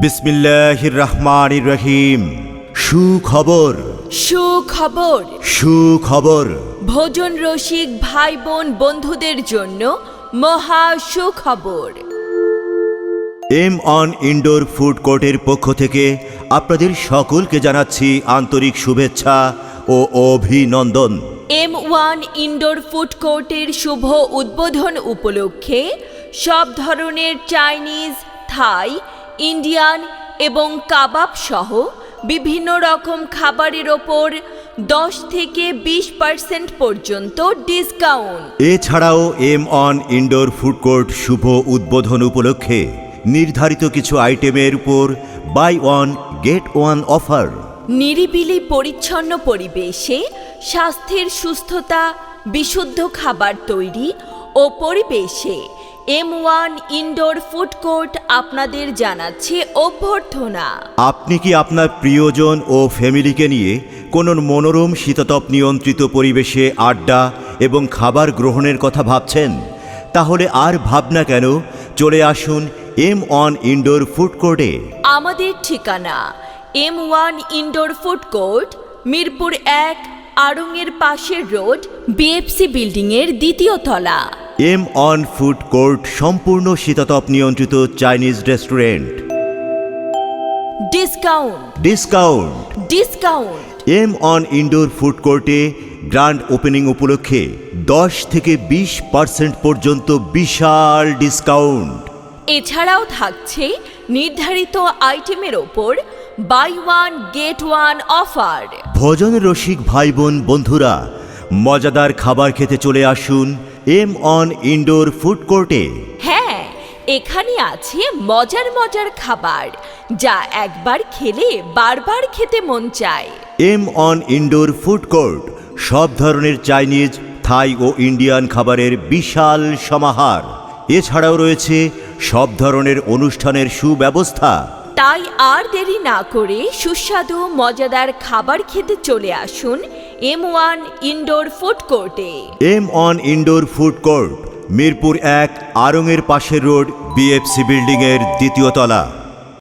বিসমিল্লাহির রহমানির রহিম। সুখবর, সুখবর, সুখবর। ভোজন রসিক ভাই বোন বন্ধুদের জন্য মহা সুখবর। এম অন ইনডোর ফুড কোর্টের পক্ষ থেকে আপনাদের সকলকে জানাচ্ছি আন্তরিক শুভেচ্ছা ও অভিনন্দন। M1 ইনডোর ফুড কোর্টের শুভ উদ্বোধন উপলক্ষে সব ধরনের চাইনিজ, থাই, ইন্ডিয়ান এবং কাবাব সহ বিভিন্ন রকম খাবারের ওপর 10 থেকে 20% পর্যন্ত ডিসকাউন্ট। এছাড়াও এম অন ইনডোর ফুড কোর্ট শুভ উদ্বোধন উপলক্ষে নির্ধারিত কিছু আইটেমের উপর buy one get one offer. নিরিবিলি পরিচ্ছন্ন পরিবেশে স্বাস্থ্যের সুস্থতা, বিশুদ্ধ খাবার তৈরি ও পরিবেশে M1 ইনডোর ফুড কোর্ট আপনাদের জানাচ্ছে অভ্যর্থনা। আপনি কি আপনার প্রিয়জন ও ফ্যামিলিকে নিয়ে কোনো মনোরম শীততাপ নিয়ন্ত্রিত পরিবেশে আড্ডা এবং খাবার গ্রহণের কথা ভাবছেন? তাহলে আর ভাবনা কেন, চলে আসুন এম অন ইনডোর ফুড কোর্টে। আমাদের ঠিকানা M1 indoor food court, Mirpur 1, আড়ংয়ের পাশের রোড, BFC বিল্ডিংয়ের 2য় তলা। এম অন ফুড কোর্ট সম্পূর্ণ শীততাপ নিয়ন্ত্রিত Chinese restaurant. Discount, discount. Discount. M on indoor food কোর্টে গ্র্যান্ড ওপেনিং উপলক্ষে 10 থেকে 20% পর্যন্ত বিশাল ডিসকাউন্ট। এছাড়াও থাকছে নির্ধারিত আইটেমের ওপর buy one get one offer. ভোজন রসিক ভাই বোন বন্ধুরা, মজাদার খাবার খেতে চলে আসুন এম অন ইনডোর ফুড কোর্টে। হ্যাঁ, এখানে আছে মজার মজার খাবার, যা একবার খেলে বারবার খেতে মন চায়। M on indoor food court সব ধরনের চাইনিজ, থাই ও ইন্ডিয়ান খাবারের বিশাল সমাহার। এছাড়াও রয়েছে সব ধরনের অনুষ্ঠানের সুব্যবস্থা। তাই আর দেরি না করে সুস্বাদু মজাদার খাবার খেতে চলে আসুন M1 ইনডোর ফুড কোর্টে। M on indoor food court, Mirpur 1, আড়ংয়ের পাশের রোড, BFC বিল্ডিংয়ের 2য় তলা।